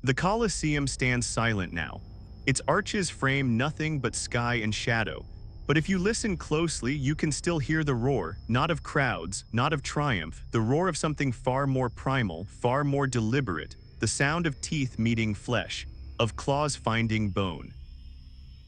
The Colosseum stands silent now. Its arches frame nothing but sky and shadow. But if you listen closely, you can still hear the roar, not of crowds, not of triumph, the roar of something far more primal, far more deliberate, the sound of teeth meeting flesh, of claws finding bone.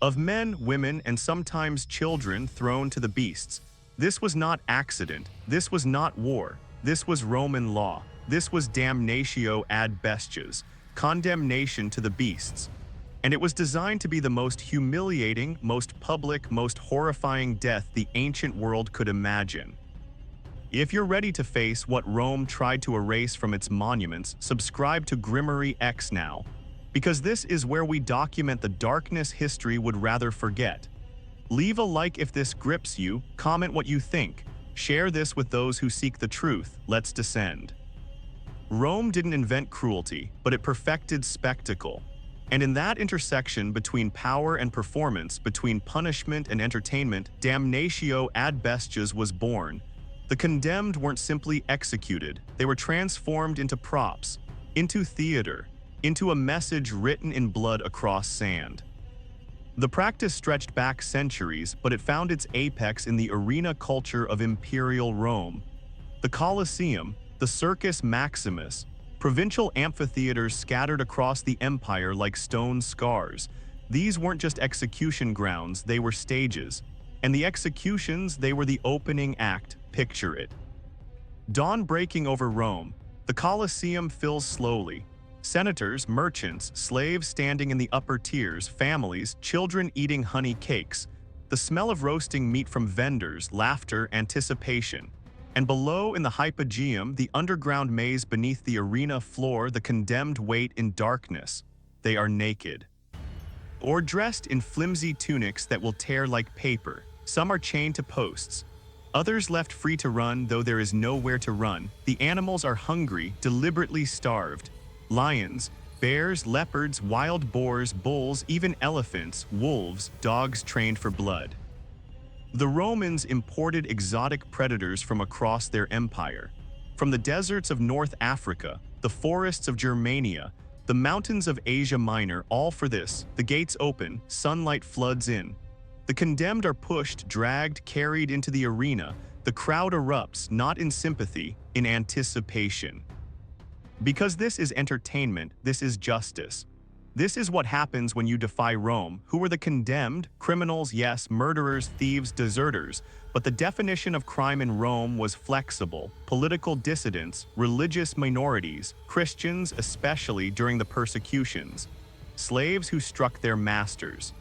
Of men, women, and sometimes children thrown to the beasts. This was not accident, this was not war, this was Roman law, this was damnatio ad bestias, condemnation to the beasts. And it was designed to be the most humiliating, most public, most horrifying death the ancient world could imagine. If you're ready to face what Rome tried to erase from its monuments, subscribe to Grimoryx now, because this is where we document the darkness history would rather forget. Leave a like if this grips you, comment what you think, share this with those who seek the truth. Let's descend. Rome didn't invent cruelty, but it perfected spectacle. And in that intersection between power and performance, between punishment and entertainment, Damnatio ad bestias was born. The condemned weren't simply executed, they were transformed into props, into theater, into a message written in blood across sand. The practice stretched back centuries, but it found its apex in the arena culture of imperial Rome. The Colosseum, the Circus Maximus, provincial amphitheaters scattered across the empire like stone scars. These weren't just execution grounds, they were stages. And the executions, they were the opening act, picture it. Dawn breaking over Rome, the Colosseum fills slowly. Senators, merchants, slaves standing in the upper tiers, families, children eating honey cakes. The smell of roasting meat from vendors, laughter, anticipation. And below in the hypogeum, the underground maze beneath the arena floor, the condemned wait in darkness. They are naked. Or dressed in flimsy tunics that will tear like paper. Some are chained to posts. Others left free to run, though there is nowhere to run. The animals are hungry, deliberately starved. Lions, bears, leopards, wild boars, bulls, even elephants, wolves, dogs trained for blood. The Romans imported exotic predators from across their empire. From the deserts of North Africa, the forests of Germania, the mountains of Asia Minor, all for this. The gates open, sunlight floods in. The condemned are pushed, dragged, carried into the arena. The crowd erupts, not in sympathy, in anticipation. Because this is entertainment, this is justice. This is what happens when you defy Rome. Who were the condemned? Criminals, yes, murderers, thieves, deserters. But the definition of crime in Rome was flexible. Political dissidents, religious minorities, Christians especially during the persecutions, slaves who struck their masters,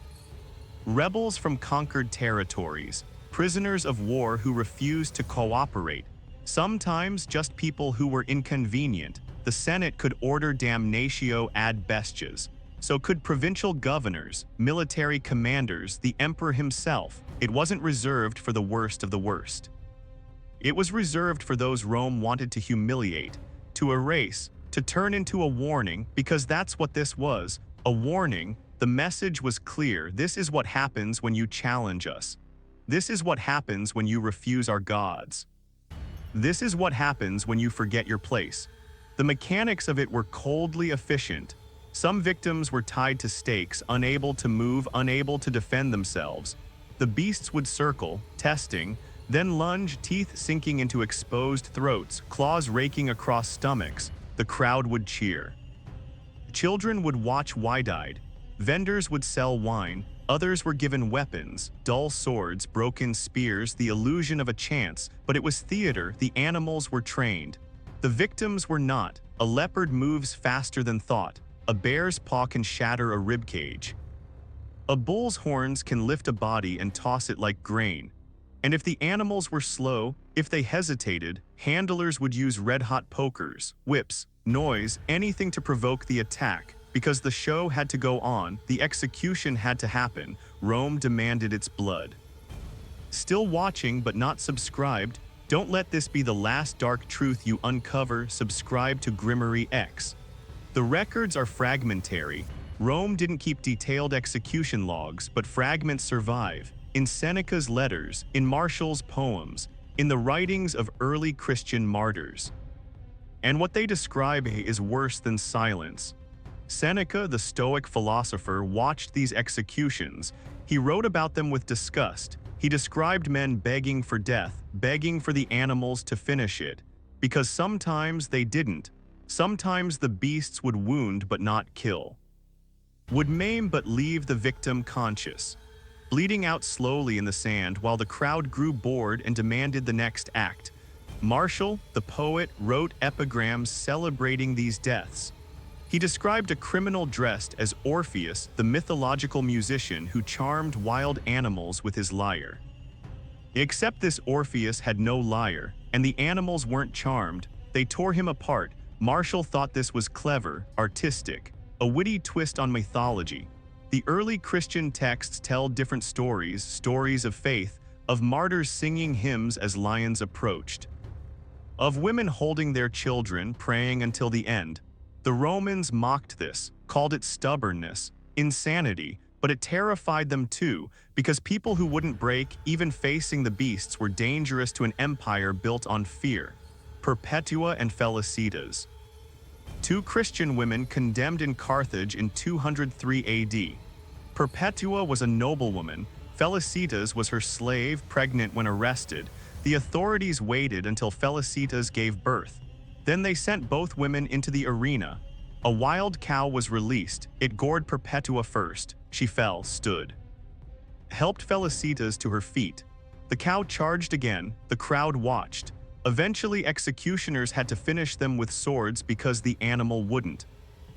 rebels from conquered territories, prisoners of war who refused to cooperate, sometimes just people who were inconvenient. The Senate could order damnatio ad bestias. So could provincial governors, military commanders, the emperor himself. It wasn't reserved for the worst of the worst. It was reserved for those Rome wanted to humiliate, to erase, to turn into a warning, because that's what this was, a warning. The message was clear. This is what happens when you challenge us. This is what happens when you refuse our gods. This is what happens when you forget your place. The mechanics of it were coldly efficient. Some victims were tied to stakes, unable to move, unable to defend themselves. The beasts would circle, testing, then lunge, teeth sinking into exposed throats, claws raking across stomachs. The crowd would cheer. Children would watch wide-eyed. Vendors would sell wine. Others were given weapons, dull swords, broken spears, the illusion of a chance. But it was theater. The animals were trained. The victims were not. A leopard moves faster than thought. A bear's paw can shatter a ribcage. A bull's horns can lift a body and toss it like grain. And if the animals were slow, if they hesitated, handlers would use red-hot pokers, whips, noise, anything to provoke the attack. Because the show had to go on, the execution had to happen. Rome demanded its blood. Still watching but not subscribed? Don't let this be the last dark truth you uncover. Subscribe to Grimoryx. The records are fragmentary. Rome didn't keep detailed execution logs, but fragments survive. In Seneca's letters, in Martial's poems, in the writings of early Christian martyrs. And what they describe is worse than silence. Seneca, the Stoic philosopher, watched these executions. He wrote about them with disgust. He described men begging for death, begging for the animals to finish it, because sometimes they didn't. Sometimes the beasts would wound but not kill, would maim but leave the victim conscious, bleeding out slowly in the sand while the crowd grew bored and demanded the next act. Martial, the poet, wrote epigrams celebrating these deaths. He described a criminal dressed as Orpheus, the mythological musician who charmed wild animals with his lyre. Except this Orpheus had no lyre, and the animals weren't charmed. They tore him apart. Martial thought this was clever, artistic, a witty twist on mythology. The early Christian texts tell different stories, stories of faith, of martyrs singing hymns as lions approached, of women holding their children, praying until the end. The Romans mocked this, called it stubbornness, insanity, but it terrified them too, because people who wouldn't break, even facing the beasts, were dangerous to an empire built on fear. Perpetua and Felicitas, two Christian women condemned in Carthage in 203 AD. Perpetua was a noblewoman. Felicitas was her slave, pregnant when arrested. The authorities waited until Felicitas gave birth. Then they sent both women into the arena. A wild cow was released. It gored Perpetua first. She fell, stood, helped Felicitas to her feet. The cow charged again. The crowd watched. Eventually, executioners had to finish them with swords because the animal wouldn't.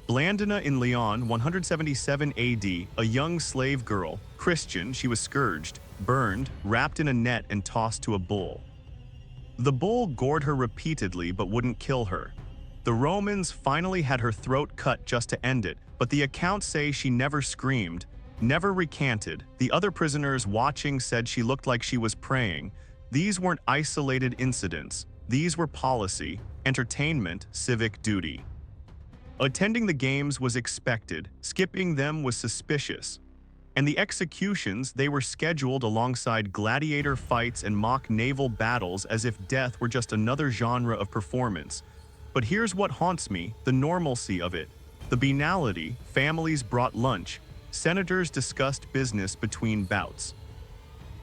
Blandina in Lyon, 177 AD, a young slave girl, Christian, she was scourged, burned, wrapped in a net and tossed to a bull. The bull gored her repeatedly but wouldn't kill her. The Romans finally had her throat cut just to end it, but the accounts say she never screamed, never recanted. The other prisoners watching said she looked like she was praying. These weren't isolated incidents. These were policy, entertainment, civic duty. Attending the games was expected, skipping them was suspicious. And the executions, they were scheduled alongside gladiator fights and mock naval battles as if death were just another genre of performance. But here's what haunts me, the normalcy of it. The banality, families brought lunch, senators discussed business between bouts.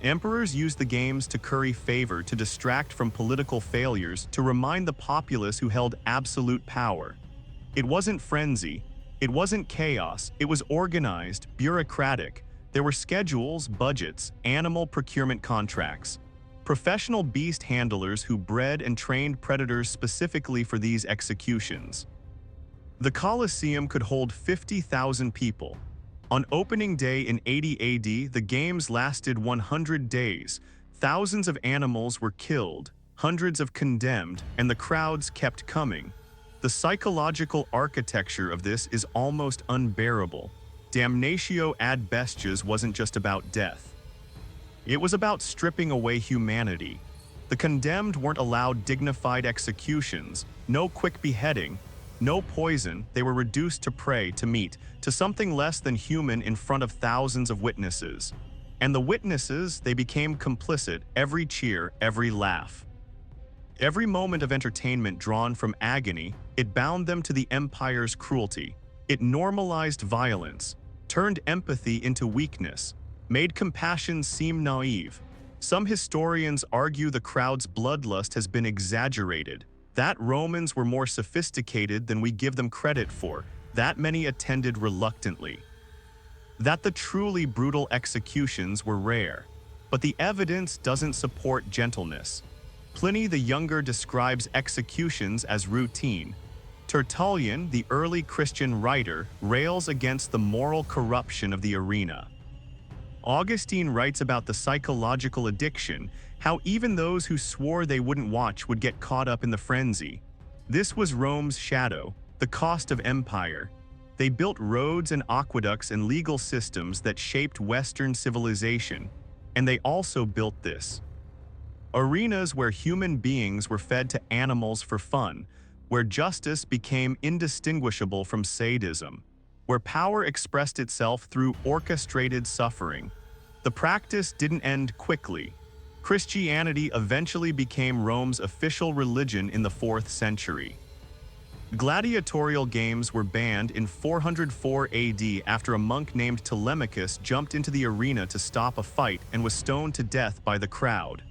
Emperors used the games to curry favor, to distract from political failures, to remind the populace who held absolute power. It wasn't frenzy, it wasn't chaos, it was organized, bureaucratic. There were schedules, budgets, animal procurement contracts. Professional beast handlers who bred and trained predators specifically for these executions. The Colosseum could hold 50,000 people. On opening day in 80 AD, the games lasted 100 days. Thousands of animals were killed, hundreds of condemned, and the crowds kept coming. The psychological architecture of this is almost unbearable. Damnatio ad Bestias wasn't just about death. It was about stripping away humanity. The condemned weren't allowed dignified executions, no quick beheading, no poison. They were reduced to prey, to meat, to something less than human in front of thousands of witnesses. And the witnesses, they became complicit, every cheer, every laugh. Every moment of entertainment drawn from agony, it bound them to the empire's cruelty. It normalized violence, turned empathy into weakness, made compassion seem naive. Some historians argue the crowd's bloodlust has been exaggerated, that Romans were more sophisticated than we give them credit for, that many attended reluctantly, that the truly brutal executions were rare. But the evidence doesn't support gentleness. Pliny the Younger describes executions as routine. Tertullian, the early Christian writer, rails against the moral corruption of the arena. Augustine writes about the psychological addiction, how even those who swore they wouldn't watch would get caught up in the frenzy. This was Rome's shadow, the cost of empire. They built roads and aqueducts and legal systems that shaped Western civilization, and they also built this. Arenas where human beings were fed to animals for fun, where justice became indistinguishable from sadism, where power expressed itself through orchestrated suffering. The practice didn't end quickly. Christianity eventually became Rome's official religion in the 4th century. Gladiatorial games were banned in 404 AD after a monk named Telemachus jumped into the arena to stop a fight and was stoned to death by the crowd.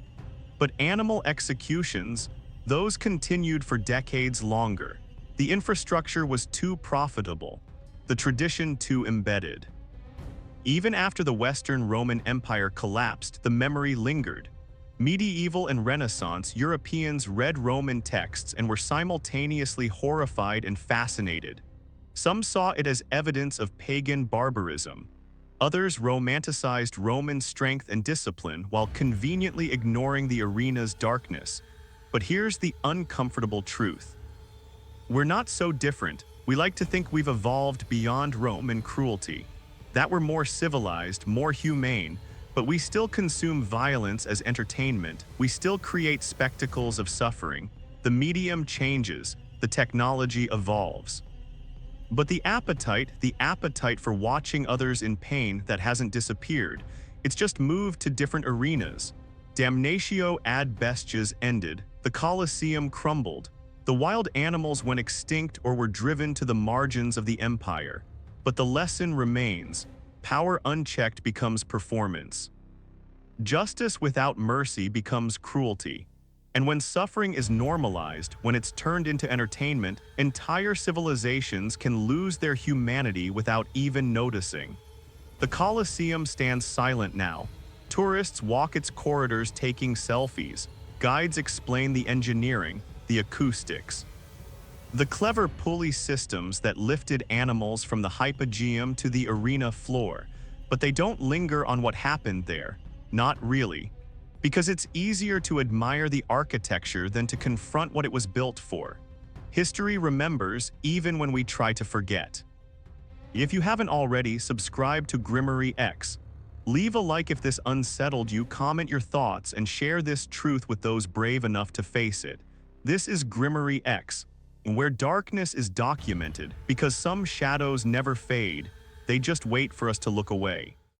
But animal executions, those continued for decades longer. The infrastructure was too profitable, the tradition too embedded. Even after the Western Roman Empire collapsed, the memory lingered. Medieval and Renaissance Europeans read Roman texts and were simultaneously horrified and fascinated. Some saw it as evidence of pagan barbarism. Others romanticized Roman strength and discipline while conveniently ignoring the arena's darkness. But here's the uncomfortable truth. We're not so different. We like to think we've evolved beyond Roman cruelty, that we're more civilized, more humane, but we still consume violence as entertainment. We still create spectacles of suffering. The medium changes, the technology evolves. But the appetite for watching others in pain, that hasn't disappeared. It's just moved to different arenas. Damnatio ad Bestias ended. The Colosseum crumbled. The wild animals went extinct or were driven to the margins of the empire. But the lesson remains. Power unchecked becomes performance. Justice without mercy becomes cruelty. And when suffering is normalized, when it's turned into entertainment, entire civilizations can lose their humanity without even noticing. The Colosseum stands silent now. Tourists walk its corridors taking selfies. Guides explain the engineering, the acoustics. The clever pulley systems that lifted animals from the hypogeum to the arena floor, but they don't linger on what happened there. Not really. Because it's easier to admire the architecture than to confront what it was built for. History remembers even when we try to forget. If you haven't already, subscribe to Grimoryx. Leave a like if this unsettled you, comment your thoughts, and share this truth with those brave enough to face it. This is Grimoryx, where darkness is documented, because some shadows never fade, they just wait for us to look away.